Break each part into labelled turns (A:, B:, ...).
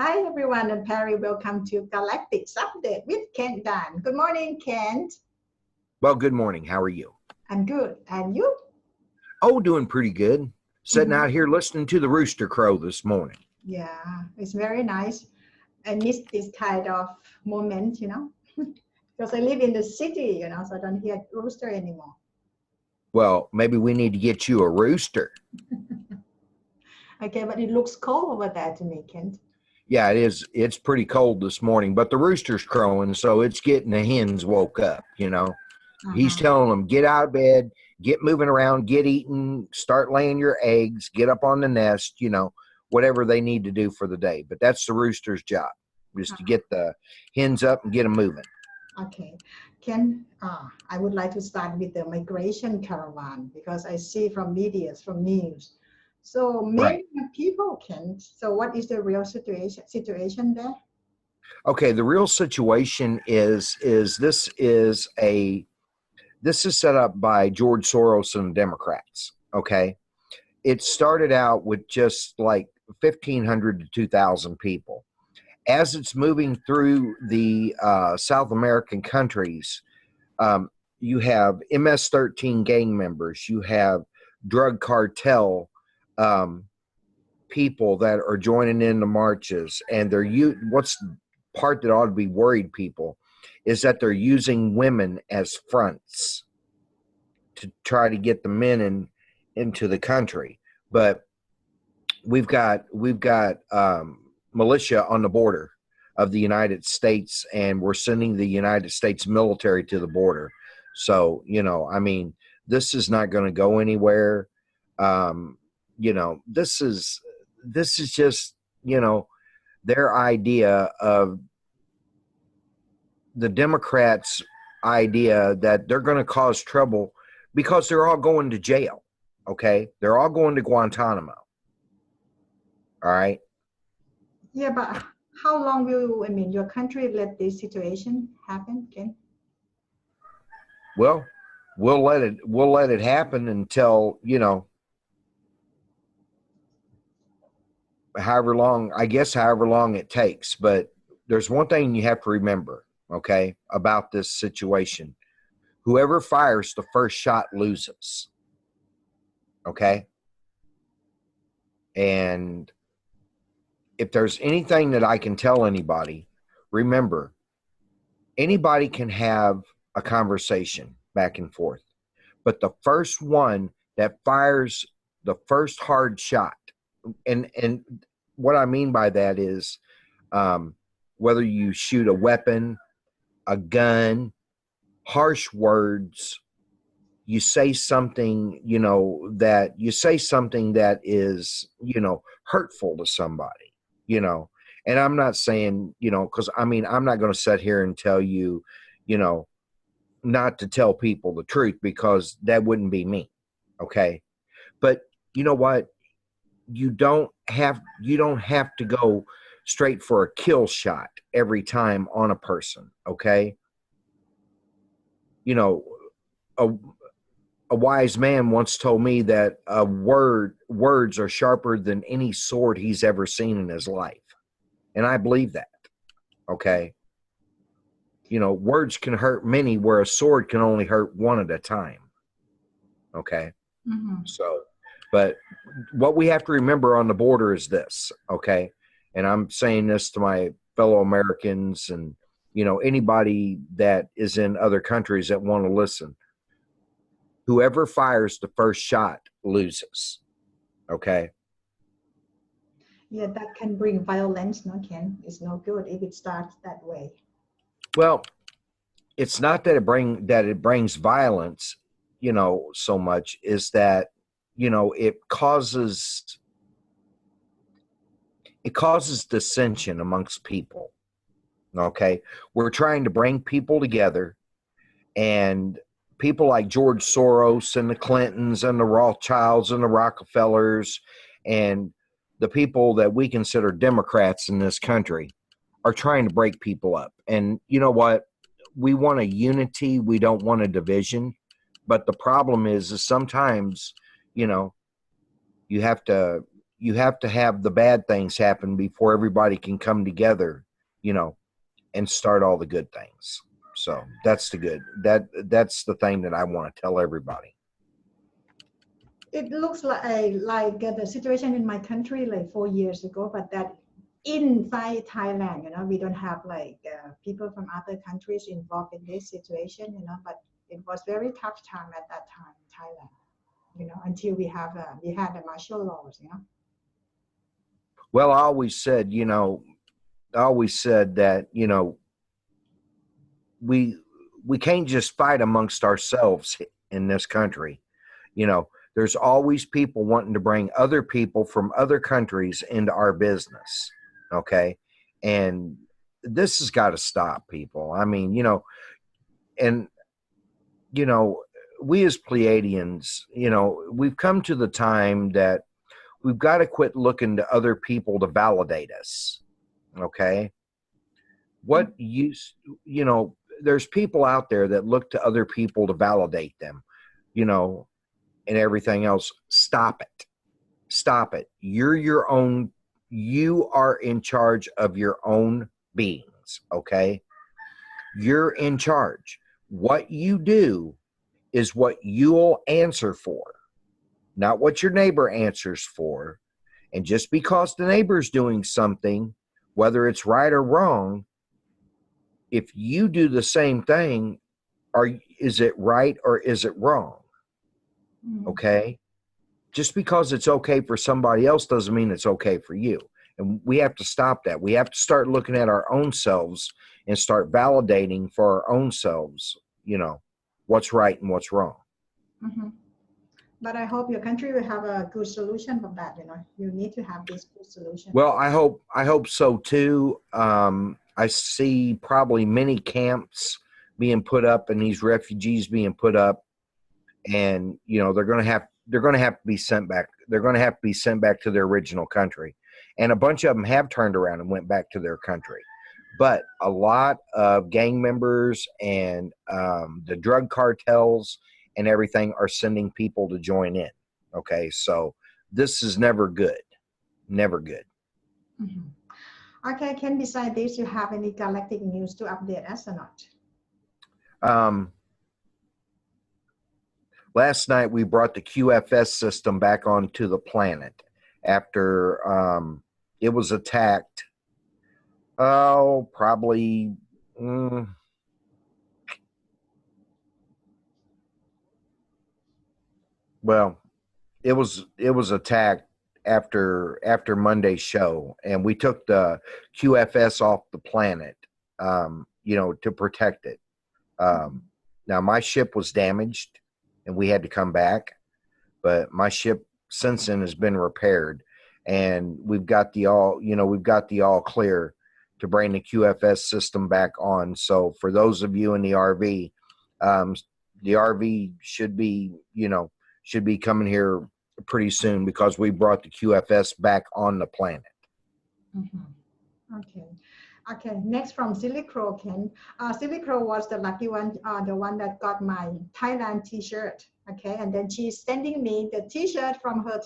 A: Hi everyone, I'm Perry. Welcome to Galactics Update with Kent Dunn. Good morning, Kent.
B: Well, good morning. How are you?
A: I'm good. And you?
B: Oh, doing pretty good. Sitting out here listening to the rooster crow this morning.
A: Yeah, it's very nice. I miss this kind of moment, because I live in the city, so I don't hear rooster anymore.
B: Well, maybe we need to get you a rooster.
A: Okay, but it looks cold over there to me, Kent.
B: Yeah, it is. It's pretty cold this morning, but the rooster's crowing, so it's getting the hens woke up, He's telling them, get out of bed, get moving around, get eating, start laying your eggs, get up on the nest, whatever they need to do for the day. But that's the rooster's job, is to get the hens up and get them moving.
A: Okay. Ken, I would like to start with the migration caravan because I see from media, from news. So many people, Ken. So what is the real situation there?
B: Okay, the real situation is this is set up by George Soros and the Democrats, okay? It started out with just like 1,500 to 2,000 people. As it's moving through the South American countries, you have MS-13 gang members, you have drug cartel people that are joining in the marches, and what's part that ought to be worried people is that they're using women as fronts to try to get the men into the country. But we've got militia on the border of the United States, and we're sending the United States military to the border. So, this is not going to go anywhere. This is just, their idea of the Democrats' idea that they're going to cause trouble because they're all going to jail. Okay. They're all going to Guantanamo. All right.
A: Yeah, but how long will, your country let this situation happen, Ken?
B: Well, we'll let it happen until, however long it takes. But there's one thing you have to remember, okay, about this situation. Whoever fires the first shot loses. Okay? And if there's anything that I can tell anybody, remember, anybody can have a conversation back and forth. But the first one that fires the first hard shot, and what I mean by that is whether you shoot a weapon, a gun, harsh words, you say something, that is, hurtful to somebody, and I'm not saying, because I'm not going to sit here and tell you, not to tell people the truth, because that wouldn't be me. Okay. But you know what? You don't have to go straight for a kill shot every time on a person. Okay. A wise man once told me that words are sharper than any sword he's ever seen in his life. And I believe that. Okay. Words can hurt many where a sword can only hurt one at a time. Okay. So, but what we have to remember on the border is this. Okay. And I'm saying this to my fellow Americans and, anybody that is in other countries that want to listen. Whoever fires the first shot loses. Okay.
A: Yeah, that can bring violence, no, Ken? It's no good if it starts that way.
B: Well, it's not that it brings violence, so much is that, it causes dissension amongst people. Okay. We're trying to bring people together, and people like George Soros and the Clintons and the Rothschilds and the Rockefellers and the people that we consider Democrats in this country are trying to break people up. And you know what? We want a unity. We don't want a division. But the problem is sometimes, you have to, you have to have the bad things happen before everybody can come together, and start all the good things. So that's that's the thing that I want to tell everybody.
A: It looks like the situation in my country like 4 years ago, but that inside Thailand, we don't have people from other countries involved in this situation, but it was very tough time at that time in Thailand, until we had the martial laws,
B: Well, I always said that, we can't just fight amongst ourselves in this country. There's always people wanting to bring other people from other countries into our business. Okay. And this has got to stop, people. I mean, and, we as Pleiadians, we've come to the time that we've got to quit looking to other people to validate us. Okay. There's people out there that look to other people to validate them, and everything else. Stop it. Stop it. You are in charge of your own beings. Okay. You're in charge. What you do is what you'll answer for, not what your neighbor answers for. And just because the neighbor's doing something, whether it's right or wrong, if you do the same thing, is it right or is it wrong? Okay? Just because it's okay for somebody else doesn't mean it's okay for you. And we have to stop that. We have to start looking at our own selves and start validating for our own selves, what's right and what's wrong.
A: Mm-hmm. But I hope your country will have a good solution for that. You need to have this good solution.
B: Well, I hope so too. I see probably many camps being put up and these refugees being put up, and they're going to have to be sent back. They're going to have to be sent back to their original country, and a bunch of them have turned around and went back to their country. But a lot of gang members and the drug cartels and everything are sending people to join in. Okay, so this is never good. Never good.
A: Mm-hmm. Okay, Ken, beside this, you have any galactic news to update us or not?
B: Last night we brought the QFS system back onto the planet after it was attacked. Probably well, it was attacked after Monday's show, and we took the QFS off the planet, to protect it. Now my ship was damaged, and we had to come back, but my ship since then has been repaired, and we've got the all clear to bring the QFS system back on. So for those of you in the RV should be coming here pretty soon because we brought the QFS back on the planet.
A: Mm-hmm. Okay. Next from Silly Crow, Ken. Silly Crow was the lucky one, the one that got my Thailand T-shirt. Okay, and then she's sending me the T-shirt from her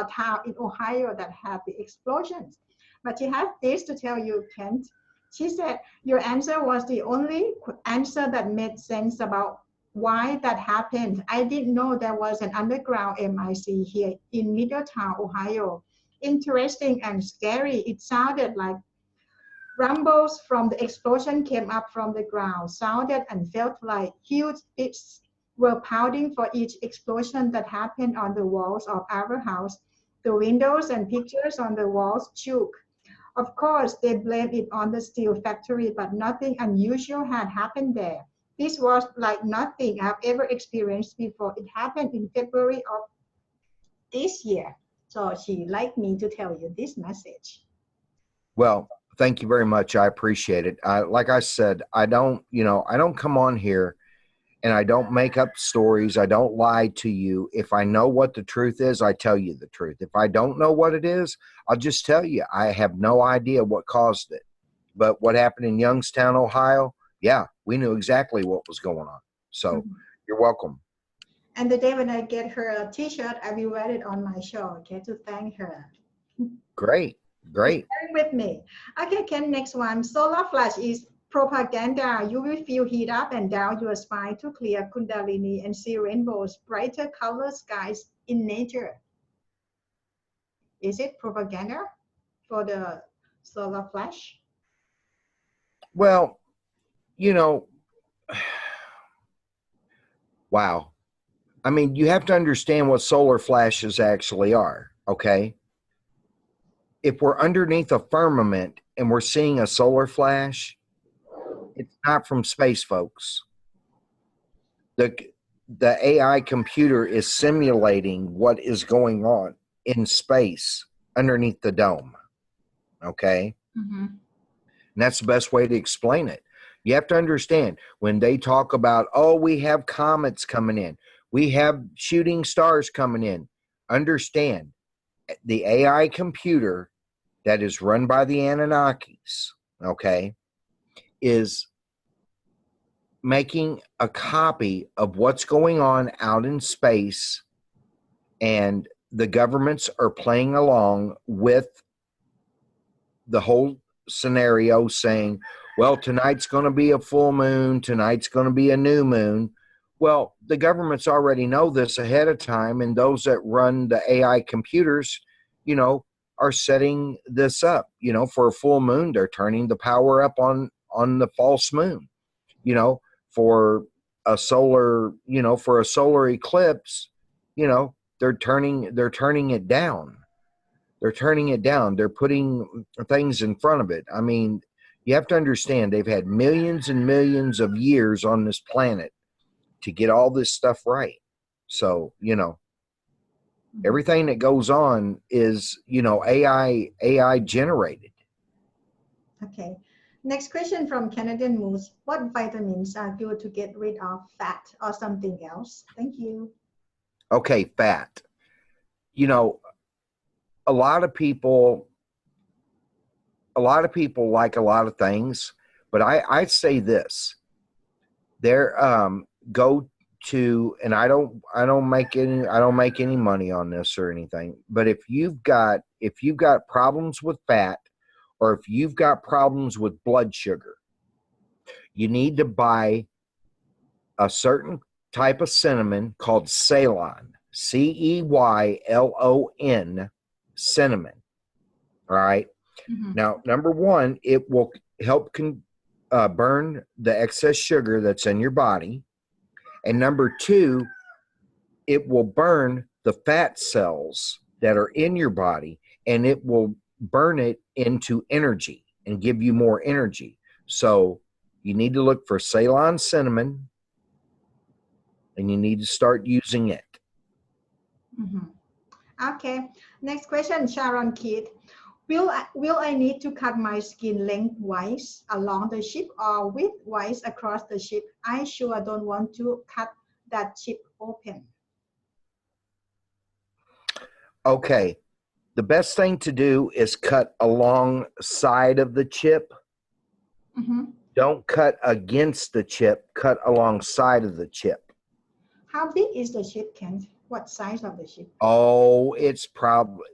A: town in Ohio that had the explosions. But she has this to tell you, Kent. She said your answer was the only answer that made sense about why that happened. I didn't know there was an underground MIC here in Middletown, Ohio. Interesting and scary. It sounded like rumbles from the explosion came up from the ground, sounded and felt like huge bits were pounding for each explosion that happened on the walls of our house. The windows and pictures on the walls shook. Of course, they blamed it on the steel factory, but nothing unusual had happened there. This was like nothing I've ever experienced before. It happened in February of this year. So she'd like me to tell you this message.
B: Well, thank you very much. I appreciate it. Like I said, I don't come on here and I don't make up stories. I don't lie to you. If I know what the truth is, I tell you the truth. If I don't know what it is, I'll just tell you. I have no idea what caused it. But what happened in Youngstown, Ohio, yeah, we knew exactly what was going on. So You're welcome.
A: And the day when I get her a T-shirt, I will wear it on my show, okay, to thank her.
B: Great. Great.
A: Bear with me. Okay, Ken, next one. Solar flash is propaganda. You will feel heat up and down your spine to clear kundalini and see rainbows, brighter color skies in nature. Is it propaganda for the solar flash?
B: Well, you know, wow. I mean, you have to understand what solar flashes actually are, okay? If we're underneath a firmament and we're seeing a solar flash, it's not from space, folks. The AI computer is simulating what is going on in space underneath the dome, okay?
A: Mm-hmm.
B: And that's the best way to explain it. You have to understand when they talk about, oh, we have comets coming in, we have shooting stars coming in. Understand, the AI computer that is run by the Anunnakis, okay, is making a copy of what's going on out in space, and the governments are playing along with the whole scenario, saying, well, tonight's going to be a full moon, tonight's going to be a new moon. Well, the governments already know this ahead of time, and those that run the AI computers, you know, are setting this up. You know, for a full moon, they're turning the power up on the false moon. You know, for a solar, you know, for a solar eclipse, you know, they're turning it down. They're turning it down. They're putting things in front of it. I mean, you have to understand, they've had millions and millions of years on this planet to get all this stuff right. So, you know, everything that goes on is, you know, AI generated.
A: Okay. Next question from Canadian Moose. What vitamins are good to get rid of fat or something else? Thank you.
B: Okay, fat. You know, a lot of people like a lot of things, but I'd say this. There go to, and I don't make any money on this or anything, but if you've got problems with fat, or if you've got problems with blood sugar, you need to buy a certain type of cinnamon called Ceylon, Ceylon, cinnamon. All right.
A: Mm-hmm.
B: Now, number one, it will help burn the excess sugar that's in your body. And number two, it will burn the fat cells that are in your body, and it will burn it into energy and give you more energy. So you need to look for Ceylon cinnamon, and you need to start using it.
A: Mm-hmm. Okay. Next question, Sharon Keith. Will I need to cut my skin lengthwise along the chip or widthwise across the chip? I sure don't want to cut that chip open.
B: Okay. The best thing to do is cut alongside of the chip.
A: Mm-hmm.
B: Don't cut against the chip, cut alongside of the chip.
A: How big is the chip, Kent? What size of the chip?
B: Oh, it's probably,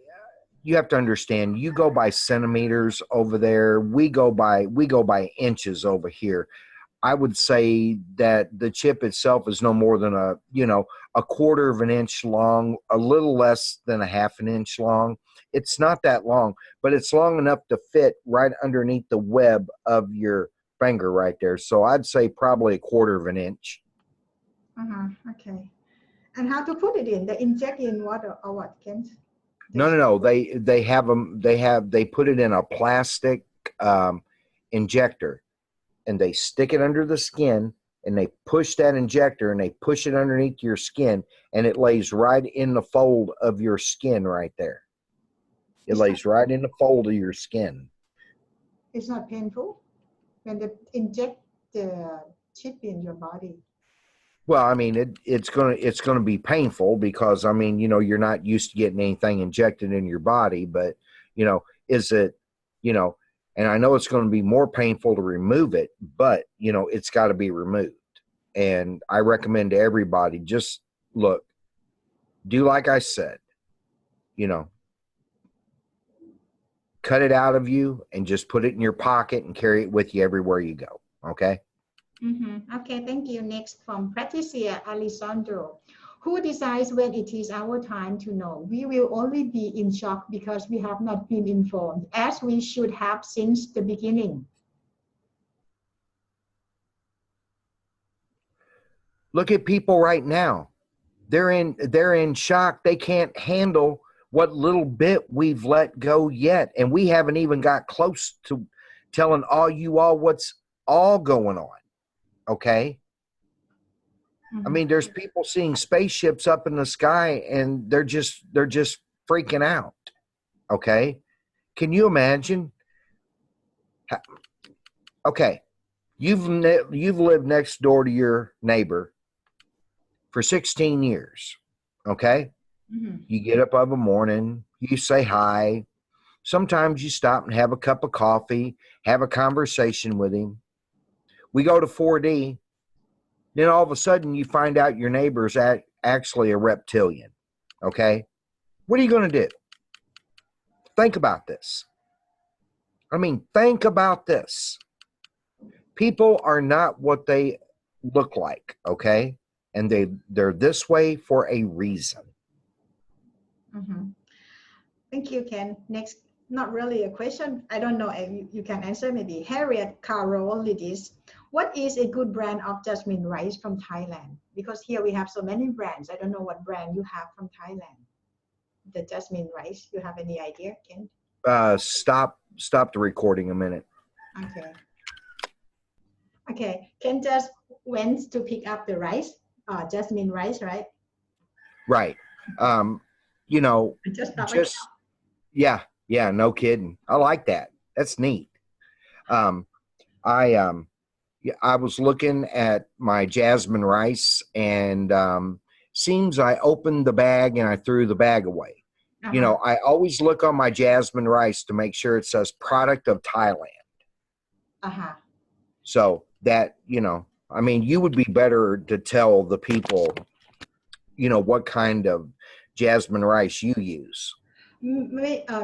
B: you have to understand, you go by centimeters over there. We go by inches over here. I would say that the chip itself is no more than a quarter of an inch long, a little less than a half an inch long. It's not that long, but it's long enough to fit right underneath the web of your finger right there. So I'd say probably a quarter of an inch.
A: Okay. And how to put it in? They inject in water or what, Kent?
B: No. They put it in a plastic injector, and they stick it under the skin, and they push that injector, and they push it underneath your skin, and it lays right in the fold of your skin right there. It lays right in the fold of your skin.
A: It's not painful when they inject the chip in your body?
B: Well, I mean, it's gonna be painful because, I mean, you're not used to getting anything injected in your body, but is it, and I know it's going to be more painful to remove it, but it's got to be removed. And I recommend to everybody, just look, do like I said, cut it out of you and just put it in your pocket and carry it with you everywhere you go. Okay.
A: Okay, thank you. Next from Patricia Alessandro. Who decides when it is our time to know? We will only be in shock because we have not been informed, as we should have since the beginning.
B: Look at people right now. They're in shock. They can't handle what little bit we've let go yet. And we haven't even got close to telling you all what's all going on. Okay. I mean, there's people seeing spaceships up in the sky and they're just freaking out. Okay. Can you imagine? Okay. You've lived next door to your neighbor for 16 years. Okay. You get up of a morning, you say hi. Sometimes you stop and have a cup of coffee, have a conversation with him. We go to 4D. Then all of a sudden you find out your neighbor's actually a reptilian. Okay. What are you going to do? Think about this. I mean, think about this. People are not what they look like. Okay. And they're this way for a reason.
A: Thank you, Ken. Next, not really a question. I don't know if you can answer maybe. Harriet Carolidis. What is a good brand of jasmine rice from Thailand? Because here we have so many brands. I don't know what brand you have from Thailand. The jasmine rice. You have any idea, Ken?
B: Stop the recording a minute.
A: Okay. Ken just went to pick up the rice, jasmine rice, right?
B: Right. You know, yeah, no kidding. I like that. That's neat. I was looking at my jasmine rice and seems I opened the bag and I threw the bag away. You know, I always look on my jasmine rice to make sure it says product of Thailand. So that, you know, I mean, you would be better to tell the people, you know, what kind of jasmine rice you use.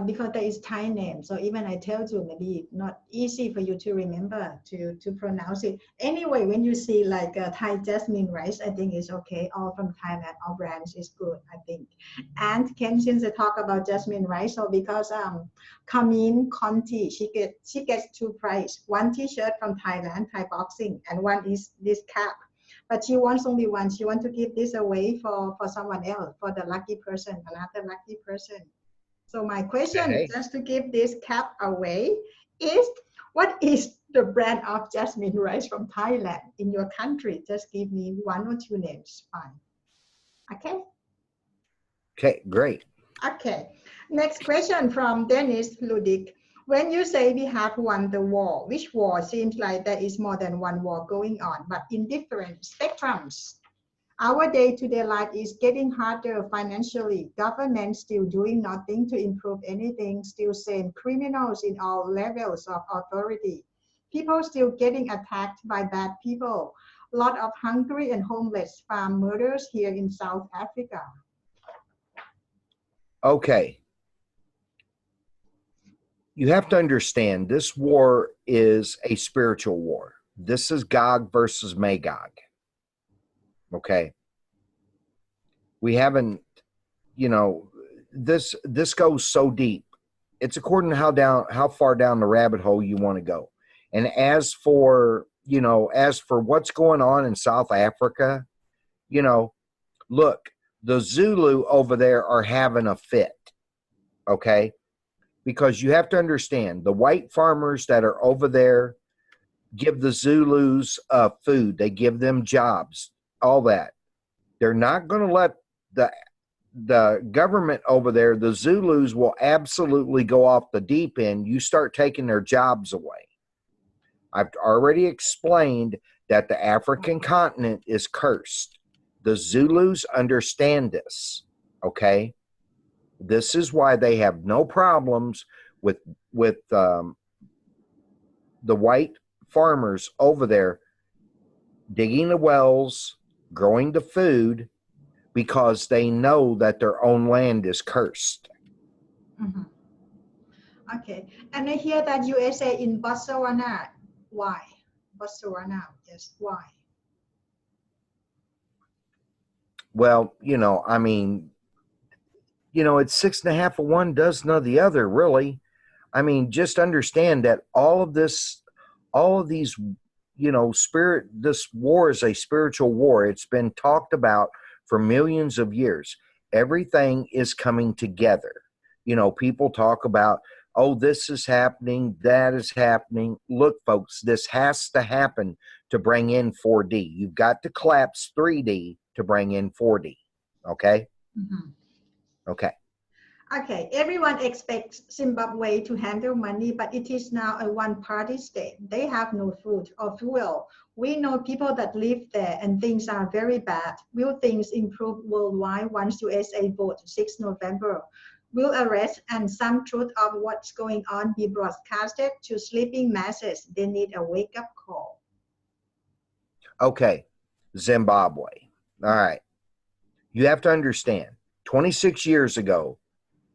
A: Because there is Thai name, so even I tell you, maybe not easy for you to remember to pronounce it. Anyway, when you see like a Thai jasmine rice, I think it's okay. All from Thailand, all brands is good, I think. And Ken, since I talk about jasmine rice, so because Kamin Conti, she gets two prize. One T-shirt from Thailand, Thai boxing, and one is this cap. But she wants only one. She wants to give this away for someone else, for the lucky person, another lucky person. So my question, just to give this cap away, is what is the brand of jasmine rice from Thailand in your country? Just give me one or two names, fine. Okay?
B: Okay, great.
A: Okay. Next question from Dennis Ludik. When you say we have won the war, which war? Seems like there is more than one war going on, but in different spectrums. Our day-to-day life is getting harder financially. Government still doing nothing to improve anything, still same criminals in all levels of authority. People still getting attacked by bad people. Lot of hungry and homeless farm murders here in South Africa.
B: Okay. You have to understand this war is a spiritual war. This is Gog versus Magog. Okay. We haven't, you know, this goes so deep. It's according to how far down the rabbit hole you want to go. And as for what's going on in South Africa, you know, look, the Zulu over there are having a fit. Okay. Because you have to understand the white farmers that are over there give the Zulus food. They give them jobs. All that. They're not going to let the government over there, the Zulus will absolutely go off the deep end. You start taking their jobs away. I've already explained that the African continent is cursed. The Zulus understand this. Okay. This is why they have no problems with the white farmers over there digging the wells, growing the food, because they know that their own land is cursed.
A: Okay. And I hear that USA in Botswana. Why? Botswana. Yes. Why?
B: Well, I mean, it's 6.5 of one, dozen of the other, really. I mean, just understand that all of these, this war is a spiritual war. It's been talked about for millions of years. Everything is coming together. People talk about, oh, this is happening, that is happening. Look, folks, this has to happen to bring in 4D. You've got to collapse 3D to bring in 4D. Okay?
A: Mm-hmm.
B: Okay.
A: Okay, everyone expects Zimbabwe to handle money, but it is now a one-party state. They have no food or fuel. We know people that live there and things are very bad. Will things improve worldwide once USA vote 6 November? Will arrest and some truth of what's going on be broadcasted to sleeping masses? They need a wake-up call.
B: Okay, Zimbabwe. All right. You have to understand, 26 years ago,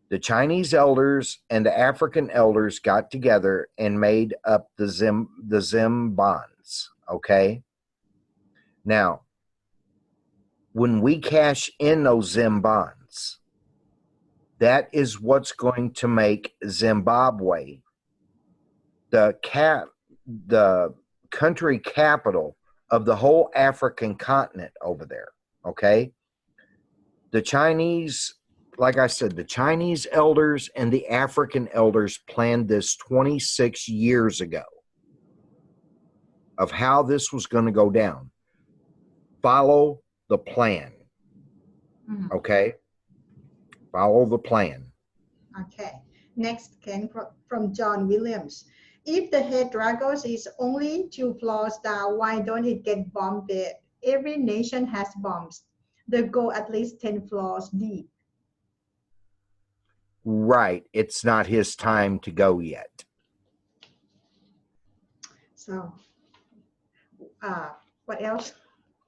B: the Chinese elders and the African elders got together and made up the Zim bonds, okay? Now, when we cash in those Zim bonds, that is what's going to make Zimbabwe the country capital of the whole African continent over there, okay? The Chinese, like I said, the Chinese elders and the African elders planned this 26 years ago of how this was going to go down. Follow the plan.
A: Mm-hmm.
B: Okay? Follow the plan.
A: Okay. Next came from John Williams. If the head Dragos is only 2 floors down, why don't it get bombed there? Every nation has bombs. They go at least 10 floors deep.
B: Right. It's not his time to go yet.
A: So, what else?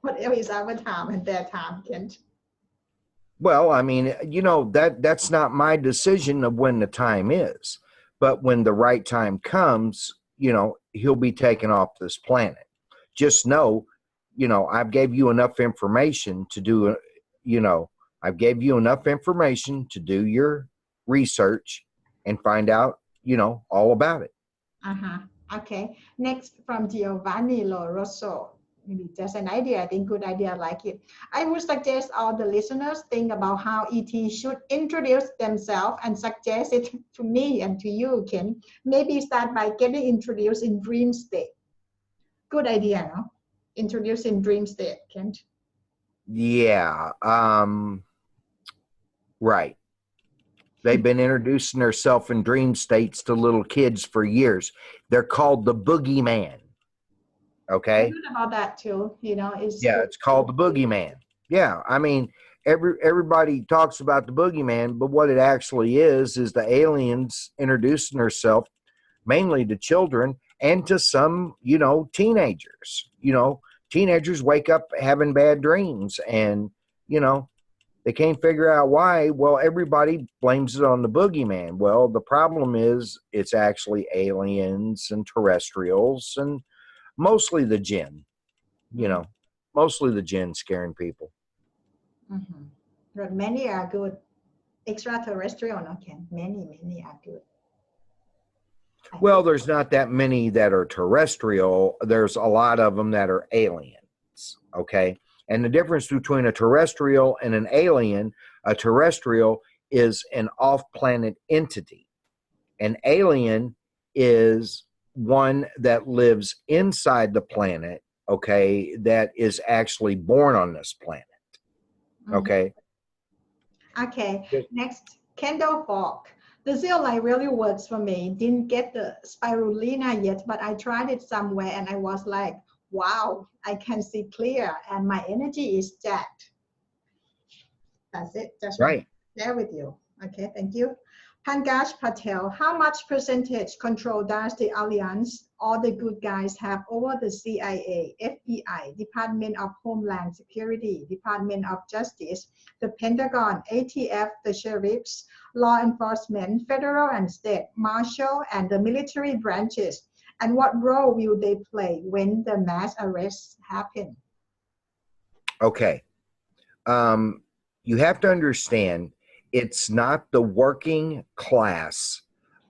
A: What else is our time and their time, Kent?
B: Well, I mean, that's not my decision of when the time is. But when the right time comes, he'll be taken off this planet. Just know, I've gave you enough information to do, I've gave you enough information to do your research and find out, all about it.
A: Okay. Next from Giovanni Loroso. Maybe just an idea. I think good idea. I like it. I would suggest all the listeners think about how ET should introduce themselves and suggest it to me and to you, Ken. Maybe start by getting introduced in dream state. Good idea, no? Introduce in dream state, Kent.
B: Yeah. Right. They've been introducing themselves in dream states to little kids for years. They're called the boogeyman. Okay.
A: I heard about that too.
B: It's called the boogeyman. Yeah, I mean, everybody talks about the boogeyman, but what it actually is the aliens introducing themselves mainly to children and to some, teenagers. Teenagers wake up having bad dreams, and they can't figure out why. Well, everybody blames it on the boogeyman. Well, the problem is it's actually aliens and terrestrials and mostly the jinn, mostly the jinn scaring people.
A: Mm-hmm. But many are good. Extraterrestrial, no, Ken. Many are good.
B: Well, there's not that many that are terrestrial. There's a lot of them that are aliens, okay? And the difference between a terrestrial and an alien, a terrestrial is an off-planet entity. An alien is one that lives inside the planet, okay, that is actually born on this planet, okay?
A: Okay, next, Kendall Falk. The zeolite really works for me. Didn't get the spirulina yet, but I tried it somewhere and I was like, wow, I can see clear and my energy is jacked. That's it. Just
B: right.
A: share with you. Okay, thank you. Pankaj Patel, how much percentage control does the alliance, all the good guys, have over the CIA, FBI, Department of Homeland Security, Department of Justice, the Pentagon, ATF, the sheriffs, law enforcement, federal and state, marshal, and the military branches? And what role will they play when the mass arrests happen?
B: Okay. You have to understand, it's not the working class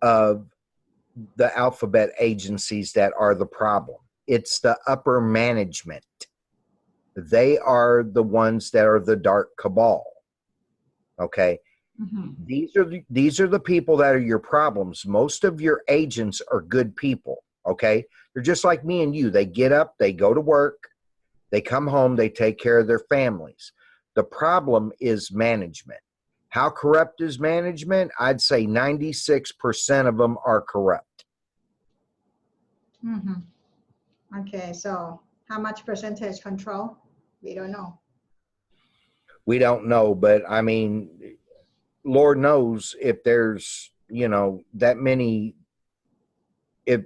B: of the alphabet agencies that are the problem. It's the upper management. They are the ones that are the dark cabal. Okay. Mm-hmm. These are the people that are your problems. Most of your agents are good people. Okay. They're just like me and you. They get up, they go to work, they come home, they take care of their families. The problem is management. How corrupt is management? I'd say 96% of them are corrupt.
A: Mm-hmm. Okay, so how much percentage control? We don't know.
B: We don't know, but I mean, Lord knows if there's, you know, that many if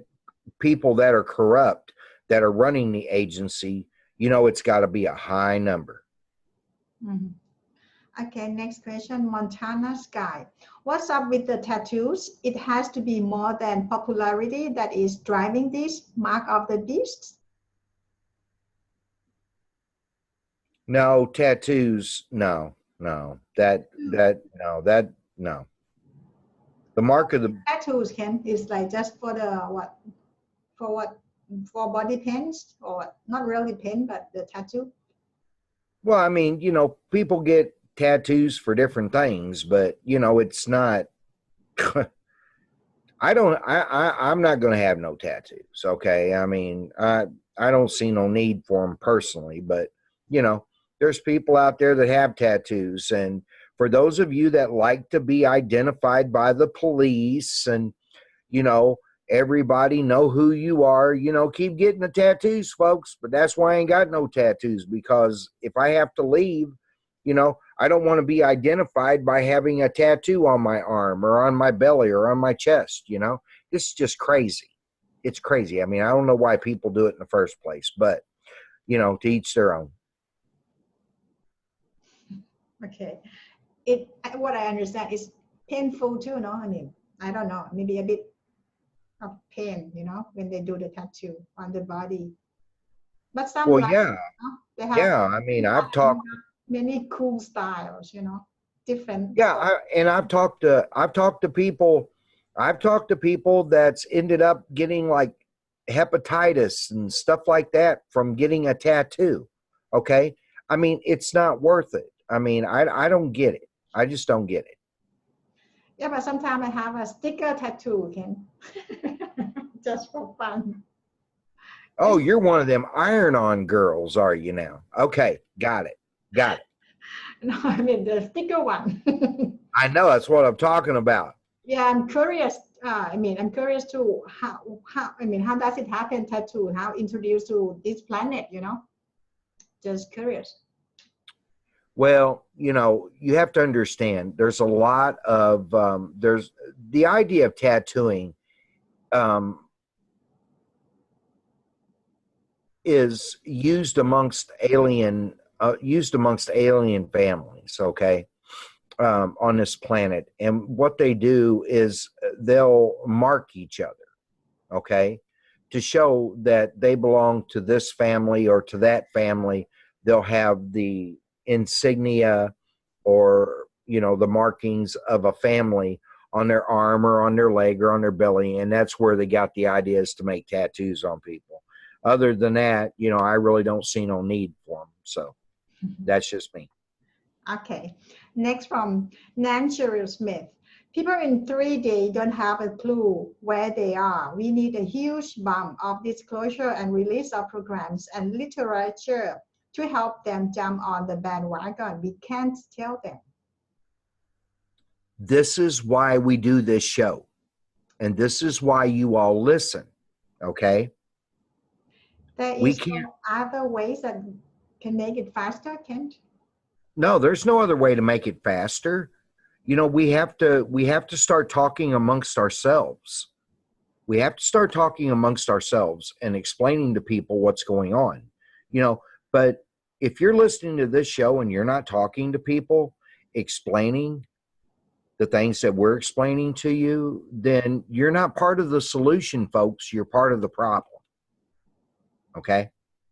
B: people that are corrupt that are running the agency, you know, it's got to be a high number.
A: Mm-hmm. Okay, next question, Montana Sky. What's up with the tattoos? It has to be more than popularity that is driving this mark of the beast?
B: No, tattoos, no. The mark of the
A: tattoos, Ken, is like just for the for body paints, or not really paint, but the tattoo?
B: Well, I mean, you know, people get tattoos for different things, but you know, it's not I'm not going to have no tattoos. Okay. I mean, I don't see no need for them personally, but you know, there's people out there that have tattoos. And for those of you that like to be identified by the police and, you know, everybody know who you are, you know, keep getting the tattoos, folks. But that's why I ain't got no tattoos, because if I have to leave, you know, I don't want to be identified by having a tattoo on my arm or on my belly or on my chest, you know. This is just crazy. It's crazy. I mean, I don't know why people do it in the first place, but, you know, to each their own.
A: Okay. What I understand is painful too, no? I mean, I don't know, maybe a bit of pain, you know, when they do the tattoo on the body. But some,
B: well,
A: like,
B: yeah,
A: you know, they have,
B: yeah. I mean, I've talked
A: many cool styles, you know, different.
B: Yeah, I've talked to people. I've talked to people that's ended up getting like hepatitis and stuff like that from getting a tattoo. Okay, I mean, it's not worth it. I mean, I don't get it. I just don't get it.
A: Yeah, but sometimes I have a sticker tattoo, Ken. Just for fun.
B: Oh, you're one of them iron-on girls, are you now? Okay, got it.
A: No, I mean the sticker one.
B: I know, that's what I'm talking about.
A: Yeah, I'm curious. I'm curious to how does it happen, tattoo? How introduced to this planet, you know? Just curious.
B: Well, you know, you have to understand, there's a lot of, there's the idea of tattooing is used amongst alien families, okay, on this planet. And what they do is they'll mark each other, okay, to show that they belong to this family or to that family. They'll have the insignia or, you know, the markings of a family on their arm or on their leg or on their belly. And that's where they got the ideas to make tattoos on people. Other than that, you know, I really don't see no need for them. So that's just me.
A: Okay. Next from Nancy Smith. People in 3D don't have a clue where they are. We need a huge bump of disclosure and release of programs and literature to help them jump on the bandwagon. We can't tell them.
B: This is why we do this show. And this is why you all listen. Okay?
A: There is no other ways that can make it faster, Kent?
B: No, there's no other way to make it faster. we have to start talking amongst ourselves. We have to start talking amongst ourselves and explaining to people what's going on, but if you're listening to this show and you're not talking to people, explaining the things that we're explaining to you, then you're not part of the solution, folks. You're part of the problem. Okay?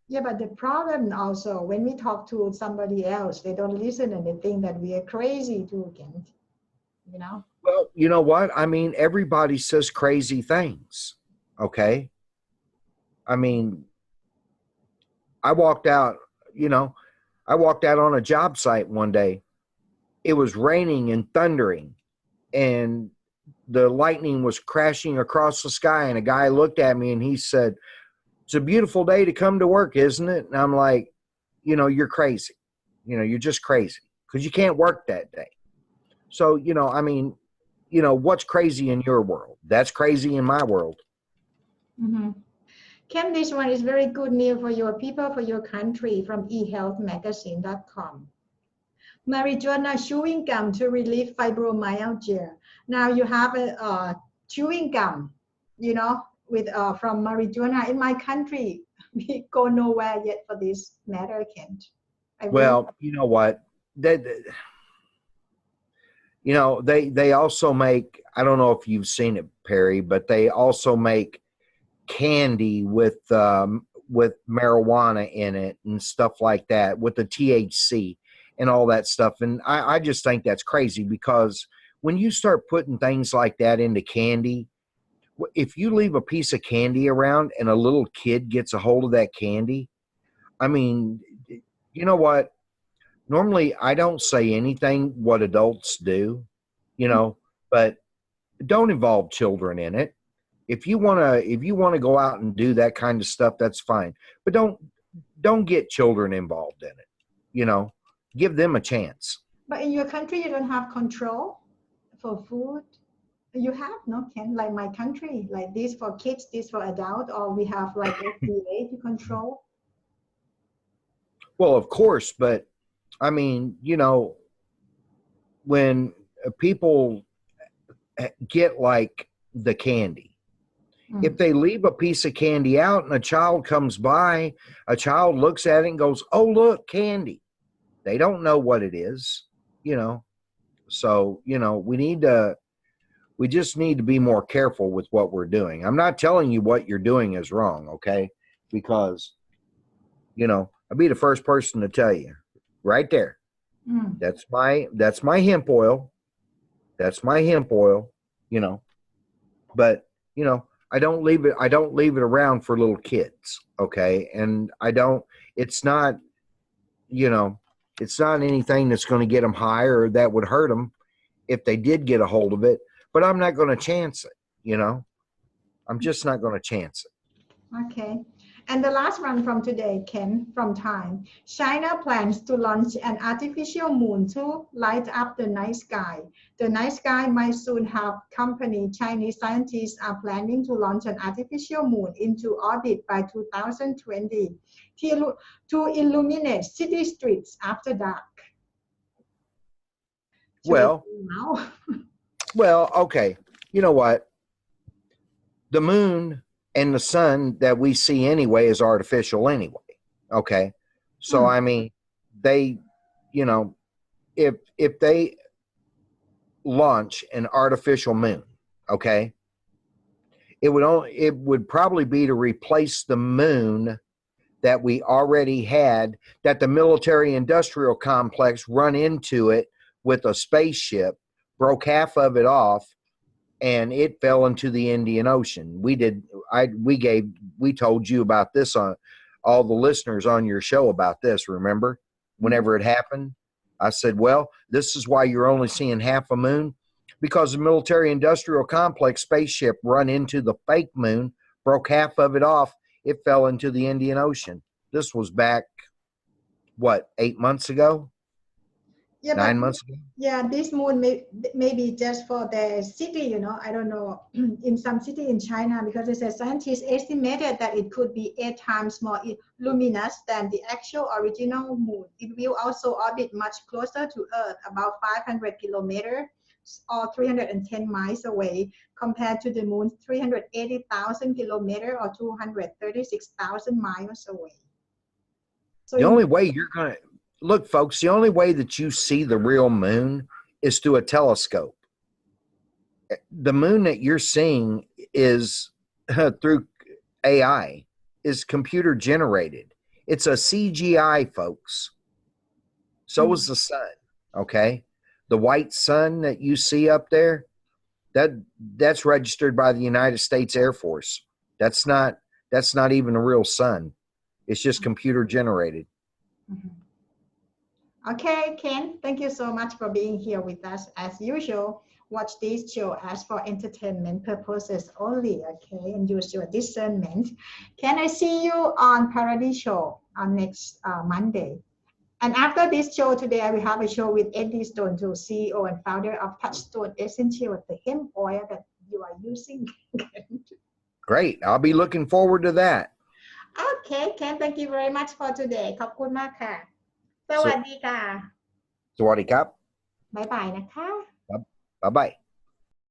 A: Yeah, but the problem also, when we talk to somebody else, they don't listen and they think that we are crazy too, Kent.
B: Well, you know what? I mean, everybody says crazy things. Okay? I mean, I walked out on a job site one day. It was raining and thundering, and the lightning was crashing across the sky, and a guy looked at me and he said, "It's a beautiful day to come to work, isn't it?" And I'm like, you're crazy. You're just crazy because you can't work that day. So, what's crazy in your world? That's crazy in my world.
A: Mm-hmm. Ken, this one is very good news for your people, for your country, from ehealthmagazine.com. Marijuana chewing gum to relieve fibromyalgia. Now you have a chewing gum, with from marijuana. In my country, we go nowhere yet for this matter, Kent.
B: Well, you know what? They also make, I don't know if you've seen it, Perry, but they also make candy with marijuana in it and stuff like that, with the THC and all that stuff. And I just think that's crazy, because when you start putting things like that into candy, if you leave a piece of candy around and a little kid gets a hold of that candy, I mean, you know what? Normally I don't say anything what adults do, but don't involve children in it. If you want to go out and do that kind of stuff, that's fine. But don't get children involved in it. Give them a chance.
A: But in your country, you don't have control for food. You have, no, Ken? Like my country, like this for kids, this for adults, or we have like FDA to control?
B: Well, of course, but I mean, when people get like the candy, if they leave a piece of candy out and a child comes by, a child looks at it and goes, "Oh, look, candy." They don't know what it is, So, we just need to be more careful with what we're doing. I'm not telling you what you're doing is wrong, okay? Because, I'll be the first person to tell you right there. That's my hemp oil. That's my hemp oil, But, I don't leave it around for little kids, okay? And it's not anything that's going to get them high or that would hurt them if they did get a hold of it, but I'm not going to chance it, I'm just not going to chance it.
A: Okay. And the last one from today, Ken, from Time. China plans to launch an artificial moon to light up the night sky. The night sky might soon have company. Chinese scientists are planning to launch an artificial moon into orbit by 2020 to illuminate city streets after dark.
B: Well, okay. You know what? The moon and the sun that we see anyway is artificial anyway. Okay. So, I mean, they, if they launch an artificial moon, okay, it would probably be to replace the moon that we already had, that the military industrial complex run into it with a spaceship, broke half of it off, and it fell into the Indian Ocean. We told you about this, on all the listeners on your show about this, remember? Whenever it happened, I said, well, this is why you're only seeing half a moon, because the military industrial complex spaceship run into the fake moon, broke half of it off, it fell into the Indian Ocean. This was back, 8 months ago?
A: Yeah,
B: 9 months ago?
A: Yeah, this moon may be just for the city, I don't know, in some city in China, because it says scientists estimated that it could be 8 times more luminous than the actual original moon. It will also orbit much closer to Earth, about 500 kilometers or 310 miles away compared to the moon 380,000 kilometers or 236,000 miles away. So
B: The only way you're going to look, folks, the only way that you see the real moon is through a telescope. The moon that you're seeing is through AI, is computer generated. It's a CGI, folks. So is the sun. Okay. The white sun that you see up there, that's registered by the United States Air Force. That's not even a real sun. It's just computer generated.
A: Okay, Ken, thank you so much for being here with us. As usual, watch this show as for entertainment purposes only, okay, and use your discernment. Can I see you on Parody Show on next Monday? And after this show today, I will have a show with Eddie Stone, too, CEO and founder of Touchstone Essential, the hemp oil that you are using.
B: Great. I'll be looking forward to that.
A: Okay, Ken, thank you very much for today. ขอบคุณมากค่ะ สวัสดีค่ะ
B: สวัสดีครับ
A: บ๊ายบายนะคะ
B: Bye-bye.